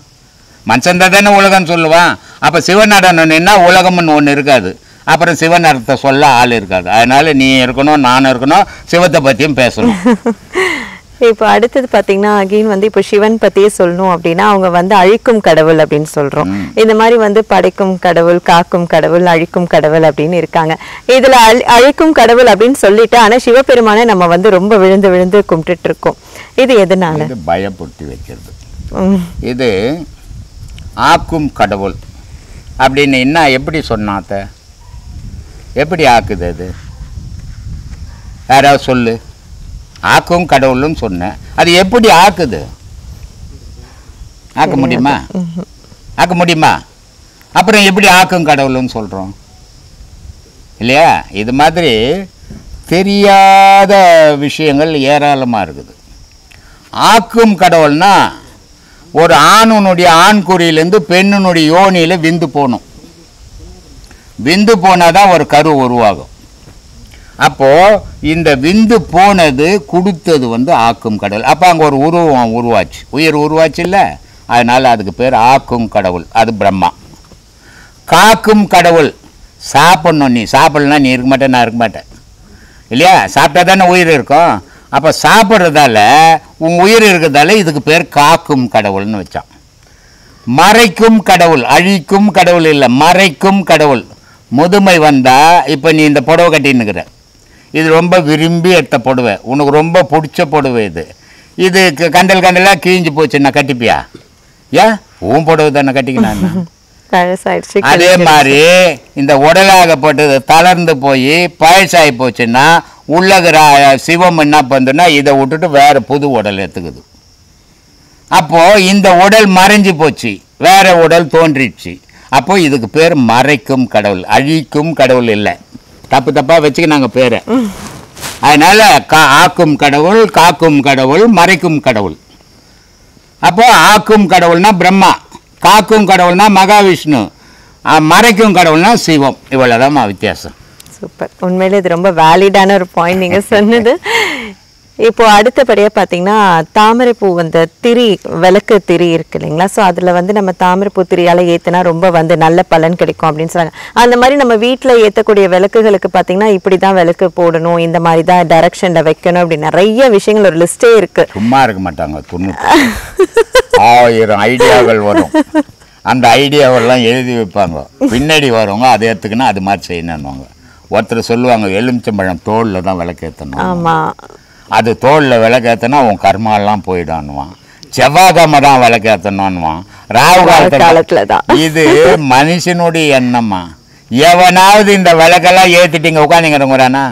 மனுஷன் தானே உலகம்னு சொல்லுவான். அப்போ சிவநடனம்னா உலகம்னு ஒன்று இருக்காது. அப்புறம் சிவன் அர்த்தத்தை சொல்ல ஆள் இருக்காது. அதனால நீ இருக்கணும், நானும் இருக்கணும், சிவத்தை பற்றியும் பேசணும். இப்போ அடுத்தது பார்த்தீங்கன்னா அகெயின் வந்து இப்போ சிவன் பற்றியே சொல்லணும் அப்படின்னா அவங்க வந்து அழிக்கும் கடவுள் அப்படின்னு சொல்கிறோம். இந்த மாதிரி வந்து படைக்கும் கடவுள், காக்கும் கடவுள், அழிக்கும் கடவுள் அப்படின்னு இருக்காங்க. இதில் அழிக்கும் கடவுள் அப்படின்னு சொல்லிட்டு ஆனால் சிவபெருமானை நம்ம வந்து ரொம்ப விழுந்து விழுந்து கும்பிட்டுட்டு இருக்கோம். இது எதனால? இது பயப்படுத்தி வைக்கிறது. இது ஆக்கும் கடவுள் அப்படின்னு என்ன எப்படி சொன்னாத்த? எப்படி ஆக்குது அது? யாராவது சொல்லு. ஆக்கும் கடவுள்னு சொன்னேன், அது எப்படி ஆக்குது? ஆக்க முடியுமா? ஆக்க முடியுமா? அப்புறம் எப்படி ஆக்கும் கடவுள்னு சொல்கிறோம் இல்லையா? இது மாதிரி தெரியாத விஷயங்கள் ஏராளமாக இருக்குது. ஆக்கும் கடவுள்னா ஒரு ஆணுனுடைய ஆண்குறியிலேருந்து பெண்ணுனுடைய யோனியில் விந்து போகணும். விந்து போனால் தான் ஒரு கரு உருவாகும். அப்போது இந்த விந்து போனது கொடுத்தது வந்து ஆக்கும் கடவுள். அப்போ அங்கே ஒரு உருவம் உருவாச்சு, உயிர் உருவாச்சு இல்லை? அதனால் அதுக்கு பேர் ஆக்கும் கடவுள். அது பிரம்மா. காக்கும் கடவுள் சாப்பிட்ணும். நீ சாப்பிட்லன்னா நீ இருக்க மாட்டேன், நான் இருக்க மாட்டேன் இல்லையா? சாப்பிட்டா தானே உயிர் இருக்கும். அப்போ சாப்பிட்றதால உன் உயிர் இருக்கிறதால இதுக்கு பேர் காக்கும் கடவுள்னு வச்சான். மறைக்கும் கடவுள், அழிக்கும் கடவுள் இல்லை, மறைக்கும் கடவுள். முதுமை வந்தால் இப்போ நீ இந்த புடவை கட்டின்னுக்கிற, இது ரொம்ப விரும்பி எடுத்த புடவை, உனக்கு ரொம்ப பிடிச்ச புடவை. இது கண்டல் கண்டலாக கிழிஞ்சு போச்சுன்னா கட்டிப்பியா? ஏன்? உன் புடவை தானே கட்டிக்கினான். அதே மாதிரி இந்த உடலாகப்பட்டது தளர்ந்து போய் பழசாகி போச்சுன்னா உள்ளகிற சிவம் என்ன பண்ணுன்னா இதை விட்டுட்டு வேற புது உடல் எடுத்துக்குது. அப்போ இந்த உடல் மறைஞ்சு போச்சு, வேற உடல் தோன்றிடுச்சு. அப்போ இதுக்கு பேர் மறைக்கும் கடவுள், அழிக்கும் கடவுள் இல்லை. தப்பு தப்பாக வச்சுக்க நாங்கள் பேரை. அதனால ஆக்கும் கடவுள், காக்கும் கடவுள், மறைக்கும் கடவுள். அப்போ ஆக்கும் கடவுள்னா பிரம்மா, காக்கும் கடவுள்னா மகாவிஷ்ணு, மறைக்கும் கடவுள்னா சிவம். இவ்வளோதான் வித்தியாசம். சூப்பர். உண்மையிலே இது ரொம்ப வேலிடான ஒரு பாயிண்ட் நீங்கள் சொன்னது. இப்போ அடுத்தபடியாக பார்த்தீங்கன்னா தாமரைப்பூ வந்து திரி, விளக்கு திரி இருக்கு இல்லைங்களா? ஸோ அதில் வந்து நம்ம தாமரைப்பூ திரியால் ஏற்றினா ரொம்ப வந்து நல்ல பலன் கிடைக்கும் அப்படின்னு சொல்கிறாங்க. அந்த மாதிரி நம்ம வீட்டில் ஏற்றக்கூடிய விளக்குகளுக்கு பார்த்தீங்கன்னா இப்படி தான் விளக்கு போடணும், இந்த மாதிரி தான் டைரக்ஷனில் வைக்கணும், அப்படி நிறைய விஷயங்கள் ஒரு லிஸ்ட்டே இருக்குது. சும்மா இருக்க மாட்டாங்க, 1000 ஐடியாக்கள் வரும். அந்த ஐடியாவெல்லாம் எழுதி வைப்பாங்க. பின்னாடி வரவங்க அதை ஏற்றுக்குன்னா அது மாதிரி செய்யணுன்னுவாங்க. ஒருத்தர் சொல்லுவாங்க எலுமிச்சம்பழம் தோளில் தான் விளக்கேற்றணும். ஆமாம், அது தோளில் விளக்கேற்றினா உன் கர்மாலாம் போயிடான்னுவான். செவ்வாய்க்கிழமை தான் விளக்கேற்றணும்னுவான், ராகு காலத்தில் தான். இது மனுஷனுடைய எண்ணம்மா. எவனாவது இந்த விளக்கெல்லாம் ஏற்றிட்டீங்க உட்காந்துங்கிறவங்கறானா?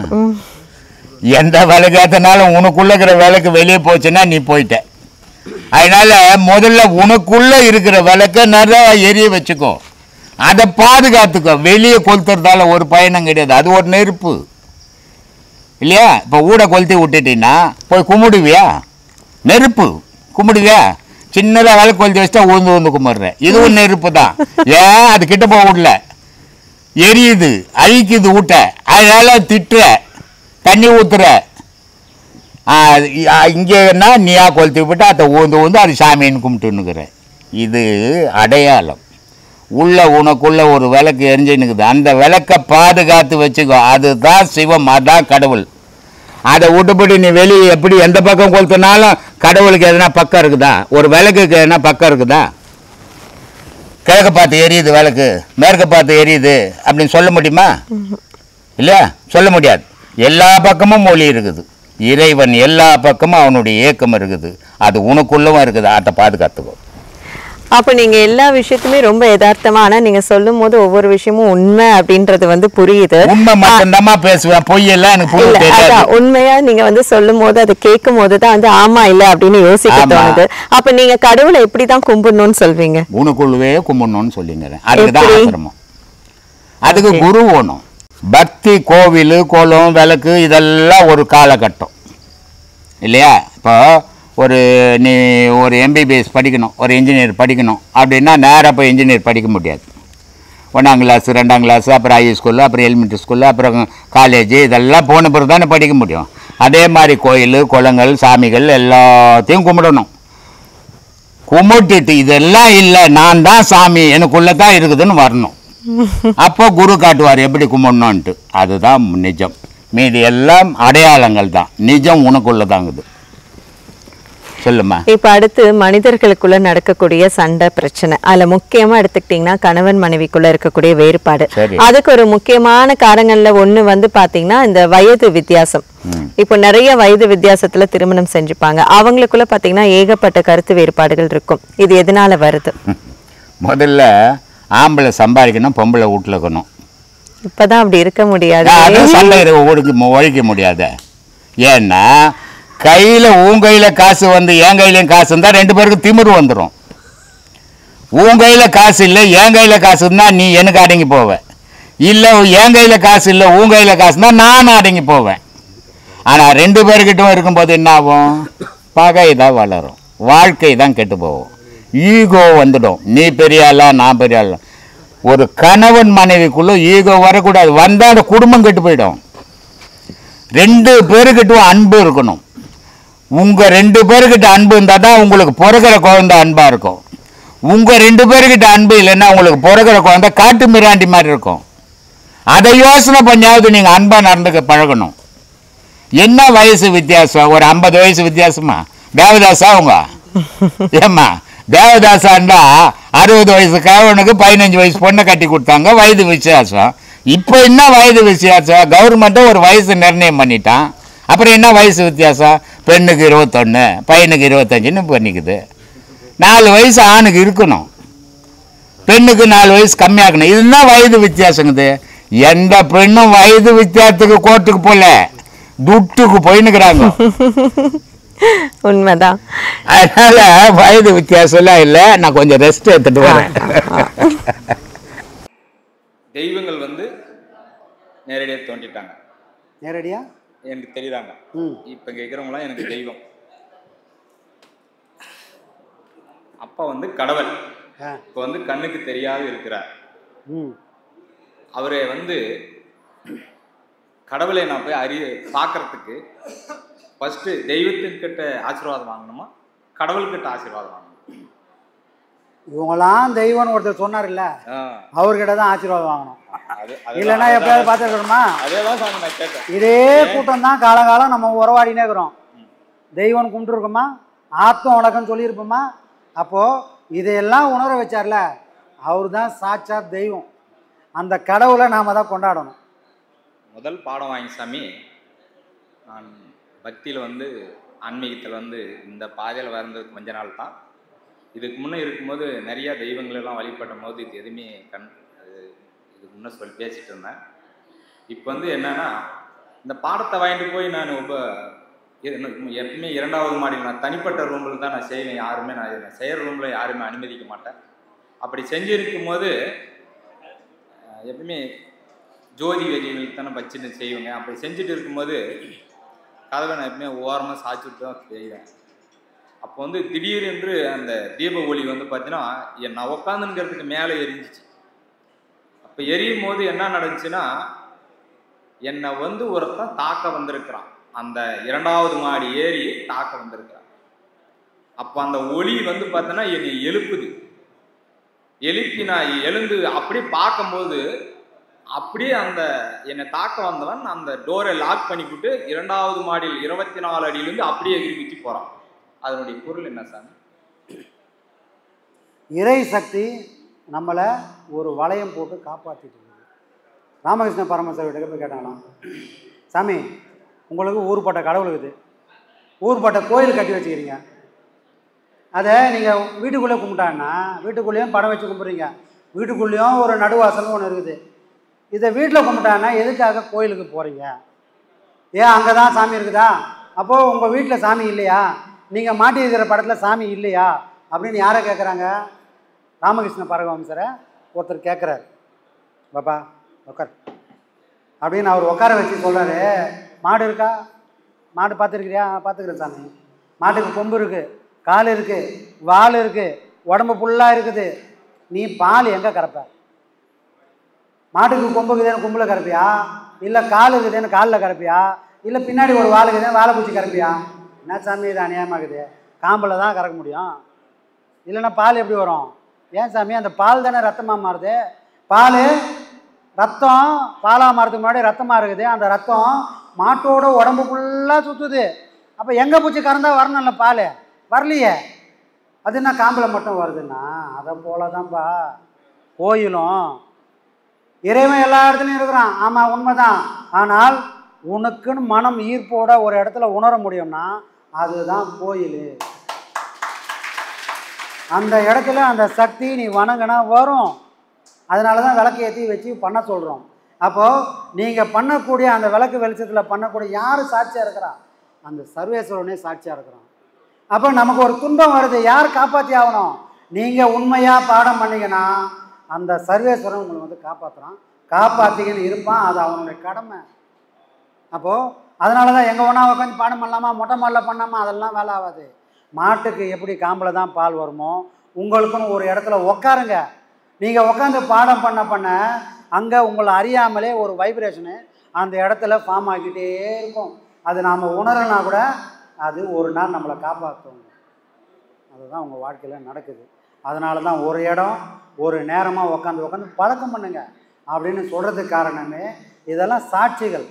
எந்த விளக்கேற்றினாலும் உனக்குள்ள இருக்கிற விளக்கு வெளியே போச்சுன்னா நீ போயிட்ட. அதனால முதல்ல உனக்குள்ள இருக்கிற விளக்க நிறைய எரிய வச்சுக்கோ, அதை பாதுகாத்துக்கோ. வெளியே கொளுத்துறதால ஒரு பயணம் கிடையாது, அது ஒரு நெருப்பு இல்லையா? இப்போ ஊட கொளுத்தி விட்டுட்டீங்கன்னா போய் கும்பிடுவியா? நெருப்பு கும்பிடுவியா? சின்னதாக விளக்கு கொளுத்தி வச்சுட்டா உழுந்து உழுந்து கும்பிட்ற, இதுவும் நெருப்பு தான். ஏன்? அது கிட்ட போக விடல, எரியுது, அழிக்குது ஊட்ட. அதனால திட்டுற, தண்ணி ஊத்துற. இங்கேன்னா நீயா கொளுத்தி விட்டு அதை ஊந்து ஊந்து அது சாமின்னு கும்பிட்டுன்னுக்குற. இது அடையாளம். உள்ள உனக்குள்ள ஒரு விளக்கு எரிஞ்சுன்னுக்குது, அந்த விளக்கை பாதுகாத்து வச்சுக்கோ. அதுதான் சிவம், அதுதான் கடவுள். அதை விட்டுப்பட்டு நீ வெளியே எப்படி எந்த பக்கம் கொளுத்தினாலும் கடவுளுக்கு எதுனா பக்கம் இருக்குதா? ஒரு விளக்குக்கு எதுனா பக்கம் இருக்குதா? கிழக்க பார்த்து எரியுது விளக்கு, மேற்க பார்த்து எரியுது அப்படின்னு சொல்ல முடியுமா? இல்லையா? சொல்ல முடியாது. எல்லா பக்கமும் ஒளி இருக்குது. இறைவன் எல்லா பக்கமும் அவனுடைய இயக்கம் இருக்குது, அது உனக்குள்ளவும் இருக்குது. அதை பாதுகாத்துக்கோ. அப்போ நீங்கள் எல்லா விஷயத்துமே ரொம்ப யதார்த்தமா, ஆனால் நீங்கள் சொல்லும் போது ஒவ்வொரு விஷயமும் உண்மை அப்படின்றது வந்து புரியுது. உண்மை மட்டும்தாம்மா பேசுவேன், பொய்யெல்லாம் எனக்கு உண்மையா நீங்க வந்து சொல்லும் போது அதை கேட்கும் போது தான் வந்து ஆமா இல்லை அப்படின்னு யோசிக்க தோணுது. அப்ப நீங்க கடவுளை எப்படிதான் கும்பிடணும்னு சொல்வீங்க? உனக்குள்ளவே கும்பிடணும்னு சொல்லிங்கிறேன். அதுக்குதான் ஆசிரமம். அதுக்கு குரு வேணும். பக்தி, கோவில், கோலம், விளக்கு இதெல்லாம் ஒரு காலகட்டம் இல்லையா? இப்போ நீ ஒரு எம்பிபிஎஸ் படிக்கணும், ஒரு இன்ஜினியர் படிக்கணும் அப்படின்னா நேராக போய் இன்ஜினியர் படிக்க முடியாது. 1ஆம் கிளாஸ், 2ஆம் கிளாஸ், அப்புறம் ஹை ஸ்கூலு, அப்புறம் எலிமெண்ட்ரி ஸ்கூலு, அப்புறம் காலேஜ், இதெல்லாம் போன பிறகு தானே படிக்க முடியும். அதே மாதிரி கோயில், குளங்கள், சாமிகள் எல்லாத்தையும் கும்பிடணும். கும்பிட்டுட்டு இதெல்லாம் இல்லை நான் தான் சாமி எனக்குள்ளே தான் இருக்குதுன்னு வரணும். அப்போ குரு காட்டுவார் எப்படி கும்பிடணுன்ட்டு. அதுதான் நிஜம். மீதி எல்லாம் அடையாளங்கள் தான். நிஜம் உனக்குள்ளே தாங்குது. சொல்லுமா. இப்ப அடுத்து மனிதர்களுக்குள்ள நடக்கக்கூடிய சண்டை பிரச்சனை, அதுல முக்கியமா எடுத்துக்கிட்டீங்கன்னா கணவன் மனைவிக்குள்ள இருக்கக்கூடிய வேறுபாடு. அதுக்கு ஒரு முக்கியமான காரணங்கள்ல ஒண்ணு வந்து பாத்தீங்கன்னா இந்த வயது வித்தியாசம். இப்போ நிறைய வயது வித்தியாசத்துல திருமணம் செஞ்சுப்பாங்க. அவங்களுக்குள்ள பாத்தீங்கன்னா ஏகப்பட்ட கருத்து வேறுபாடுகள் இருக்கும். இது எதனால வருது? முதல்ல ஆம்பளை சம்பாதிக்கணும், பொம்பளை வீட்டுல இருக்கணும். இப்பதான் அப்படி இருக்க முடியாது. சண்டை ஒழிக்க முடியாது. ஏன்னா கையில் உன் கையில் காசு வந்து என் கையிலையும் காசு இருந்தால் 2 பேருக்கு திமிரு வந்துடும். உன் கையில் காசு இல்லை என் கையில் காசு இருந்தால் நீ எனக்கு அடங்கி போவேன். இல்லை என் கையில் காசு இல்லை உன் கையில் காசு இருந்தால் நான் அடங்கி போவேன். ஆனால் 2 பேர்கிட்டும் இருக்கும்போது என்ன ஆகும்? பகை தான் வளரும், வாழ்க்கை தான் கெட்டு போகும், ஈகோ வந்துடும். நீ பெரிய ஆளா நான் பெரிய ஆளா. ஒரு கணவன் மனைவிக்குள்ளே ஈகோ வரக்கூடாது. வந்தால் அந்த குடும்பம் கெட்டு போயிடும். 2 பேருக்கிட்டும் அன்பு இருக்கணும். உங்கள் 2 பேருக்கிட்ட அன்பு இருந்தால் தான் உங்களுக்கு பிறகுற குழந்தை அன்பாக இருக்கும். உங்கள் 2 பேருக்கிட்ட அன்பு இல்லைன்னா உங்களுக்கு பிறகுற குழந்தை காட்டு மிராண்டி மாதிரி இருக்கும். அதை யோசனை பண்ணியாவது நீங்கள் அன்பாக நடந்துக்க பழகணும். என்ன வயசு வித்தியாசம்? ஒரு 50 வயசு வித்தியாசமா? தேவதாசா அவங்க? ஏம்மா தேவதாசாண்டா 60 வயசு கவனுக்கு 15 வயசு பொண்ணை கட்டி கொடுத்தாங்க. வயது வித்தியாசம். இப்போ என்ன வயது வித்தியாசம்? கவர்மெண்ட்டும் ஒரு வயசு நிர்ணயம் பண்ணிட்டான். அப்புறம் என்ன வயசு வித்தியாசம்? பெண்ணுக்கு 21, பையனுக்கு 25ன்னு பண்ணிக்குது. 4 வயசு ஆணுக்கு இருக்கணும், பெண்ணுக்கு 4 வயசு கம்மியாக்கணும். இதுதான் வயது வித்தியாசங்குது. எந்த பெண்ணும் வயது வித்தியாசத்துக்கு கோர்ட்டுக்கு போல, துட்டுக்கு போயின்னுக்குறாங்க. உண்மைதான். அதனால வயது வித்தியாசம் எல்லாம் இல்லை. நான் கொஞ்சம் ரெஸ்ட் எடுத்துட்டு வரேன். தெய்வங்கள் வந்து நேரடியாக தோண்டிட்டாங்க. நேரடியா எனக்கு தெரியுறாங்க. இப்போ கேட்குறவங்களாம் எனக்கு தெய்வம். அப்பா வந்து கடவுள். இப்போ வந்து கண்ணுக்கு தெரியாது இருக்கிறார். அவரை வந்து கடவுளை நான் போய் பார்க்கறதுக்கு ஃபஸ்ட்டு தெய்வத்தின்கிட்ட ஆசீர்வாதம் வாங்கணுமா, கடவுள்கிட்ட ஆசீர்வாதம் வாங்கணும்? இவங்களாம் தெய்வம்னு ஒருத்தர் சொன்னார் இல்ல, அவர்கிட்ட தான் ஆசீர்வாதம் வாங்கணும். இல்லைன்னா எப்பயாவது பார்த்துருக்கணுமா? இதே கூட்டம் தான் காலகாலம் நம்ம உறவாடினே இருக்கிறோம். தெய்வம் கும்பிட்டுருக்கோமா, ஆத்ம வணக்கம் சொல்லியிருப்போமா? அப்போது இதையெல்லாம் உணர வச்சார்ல, அவர் தான் சாட்சா தெய்வம். அந்த கடவுளை நாம் தான் கொண்டாடணும். முதல் பாடம் வாங்கி சாமி, நான் பக்தியில் வந்து ஆன்மீகத்தில் வந்து இந்த பாதையில் வந்தது கொஞ்ச நாள் தான். இதுக்கு முன்னே இருக்கும்போது நிறையா தெய்வங்களெல்லாம் வழிபடும் போது இது எதுவுமே இதுக்கு முன்னே பேசிகிட்டு இருந்தேன். இப்போ வந்து என்னென்னா, இந்த பாடத்தை வாங்கிட்டு போய் நான் எப்பவுமே 2வது மாடியில் நான் தனிப்பட்ட ரூமில் தான் நான் செய்வேன். யாருமே நான் செய்கிற ரூமில் யாருமே அனுமதிக்க மாட்டேன். அப்படி செஞ்சுருக்கும் போது எப்பவுமே ஜோதி வெளியில் தானே வச்சுட்டு செய்வேங்க. அப்படி செஞ்சுட்டு இருக்கும்போது கதவை நான் எப்பவுமே ஓரமாக சாய்ச்சிட்டு தான் செய்வேன். அப்போ வந்து திடீரென்று அந்த தீப ஒளி வந்து பார்த்தீங்கன்னா நான் உட்காந்துங்கிறதுக்கு மேலே எரிஞ்சிச்சு. அப்போ எரியும் போது என்ன நடந்துச்சுன்னா, என்னை வந்து ஒருத்தன் தாக்க வந்திருக்கிறான். அந்த 2வது மாடி ஏறி தாக்க வந்திருக்கிறான். அப்போ அந்த ஒளி வந்து பார்த்தீங்கன்னா என்னை எழுப்புது. எழுப்பி நான் எழுந்து அப்படியே பார்க்கும்போது அப்படியே அந்த என்னை தாக்க வந்தவன் அந்த டோரை லாக் பண்ணிவிட்டு 2வது மாடியில் 24 அடியிலேருந்து அப்படியே எகிரிச்சு போகிறான். அதனுடைய பொருள் என்ன சாமி? இறை சக்தி நம்மளை ஒரு வளையம் போட்டு காப்பாற்றிட்டு இருக்குது. ராமகிருஷ்ண பரமஹம்சர்கிட்ட போய் கேட்டாங்களாம், சாமி உங்களுக்கு ஊர்பட்ட கடவுள் இருக்குது, ஊர்பட்ட கோயில் கட்டி வச்சுக்கிறீங்க, அதை நீங்கள் வீட்டுக்குள்ளே கும்பிட்டாங்கன்னா வீட்டுக்குள்ளேயும் படம் வச்சு கும்பிட்றீங்க, வீட்டுக்குள்ளேயும் ஒரு நடுவாசல்னு ஒன்று இருக்குது, இதை வீட்டில் கும்பிட்டாங்கன்னா எதுக்காக கோயிலுக்கு போகிறீங்க? ஏன் அங்கே தான் சாமி இருக்குதா? அப்போது உங்கள் வீட்டில் சாமி இல்லையா? நீங்கள் மாட்டி இருக்கிற படத்தில் சாமி இல்லையா அப்படின்னு யாரை கேட்குறாங்க? ராமகிருஷ்ண பரமஹம்சரை ஒருத்தர் கேட்குறாரு. பாப்பா உட்கார் அப்படின்னு அவர் உட்கார வச்சு சொல்கிறாரு, மாடு இருக்கா? மாடு பார்த்துருக்கிறியா? பார்த்துக்கிறேன் சாமி. மாட்டுக்கு கொம்பு இருக்குது, கால் இருக்குது, வால் இருக்குது, உடம்பு ஃபுல்லாக இருக்குது. நீ பால் எங்கே கறப்ப? மாட்டுக்கு கொம்பு இருக்குதுன்னு கொம்பில் கறப்பியா, இல்லை கால் இருக்குதுன்னு காலில் கறப்பியா, இல்லை பின்னாடி ஒரு வால் இருக்குதுன்னு வாழை பூச்சி கறப்பியா? என்ன சாமி இது அநியாயமாகுது? காம்பில் தான் கறக்க முடியும். இல்லைன்னா பால் எப்படி வரும்? ஏன் சாமி, அந்த பால் தானே ரத்தமாக மாறுது. பால் ரத்தம் பாலாக மாறதுக்கு முன்னாடி ரத்தமாக இருக்குது. அந்த ரத்தம் மாட்டோட உடம்பு ஃபுல்லாக சுற்றுது. அப்போ எங்கே பூச்சி கறந்தா வரணும்ல பால், வரலையே. அது என்ன காம்பில் மட்டும் வருதுன்னா, அதை போல தான்ப்பா கோயிலும். இறைவன் எல்லா இடத்துலையும் இருக்கிறான், ஆமாம் உண்மைதான். ஆனால் உனக்குன்னு மனம் ஈர்ப்போட ஒரு இடத்துல உணர முடியும்னா அதுதான் கோயில். அந்த இடத்துல அந்த சக்தி நீ வணங்கினா வரும். அதனால தான் விளக்கு ஏற்றி வச்சு பண்ண சொல்கிறோம். அப்போது நீங்கள் பண்ணக்கூடிய அந்த விளக்கு வெளிச்சத்தில் பண்ணக்கூடிய யார் சாட்சியாக இருக்கிறா? அந்த சர்வேஸ்வரனே சாட்சியாக இருக்கிறான். அப்போ நமக்கு ஒரு துன்பம் வருது, யார் காப்பாற்றி ஆகணும்? நீங்கள் உண்மையாக பாடம் பண்ணிங்கன்னா அந்த சர்வேஸ்வரன் உங்களை வந்து காப்பாற்றுறான், காப்பாற்றிக்கின்னு இருப்பான். அது அவனுடைய கடமை. அப்போது அதனால தான் எங்கே ஒன்றா உட்காந்து பாடம் பண்ணலாமா, மொட்டை மாடலில் பண்ணாமல் அதெல்லாம் வேலை ஆகாது. மாட்டுக்கு எப்படி காம்பில் தான் பால் வருமோ, உங்களுக்குன்னு ஒரு இடத்துல உட்காருங்க. நீங்கள் உட்காந்து பாடம் பண்ண அங்கே உங்களை அறியாமலே ஒரு வைப்ரேஷனு அந்த இடத்துல ஃபார்ம் ஆகிக்கிட்டே இருக்கும். அது நாம் உணரனா கூட அது ஒரு நாள் நம்மளை காப்பாற்றும். அதுதான் உங்கள் வாழ்க்கையில் நடக்குது. அதனால தான் ஒரு இடம் ஒரு நேரமாக உட்காந்து பழக்கம் பண்ணுங்க அப்படின்னு சொல்கிறதுக்கு காரணமே இதெல்லாம் சாட்சிகள்.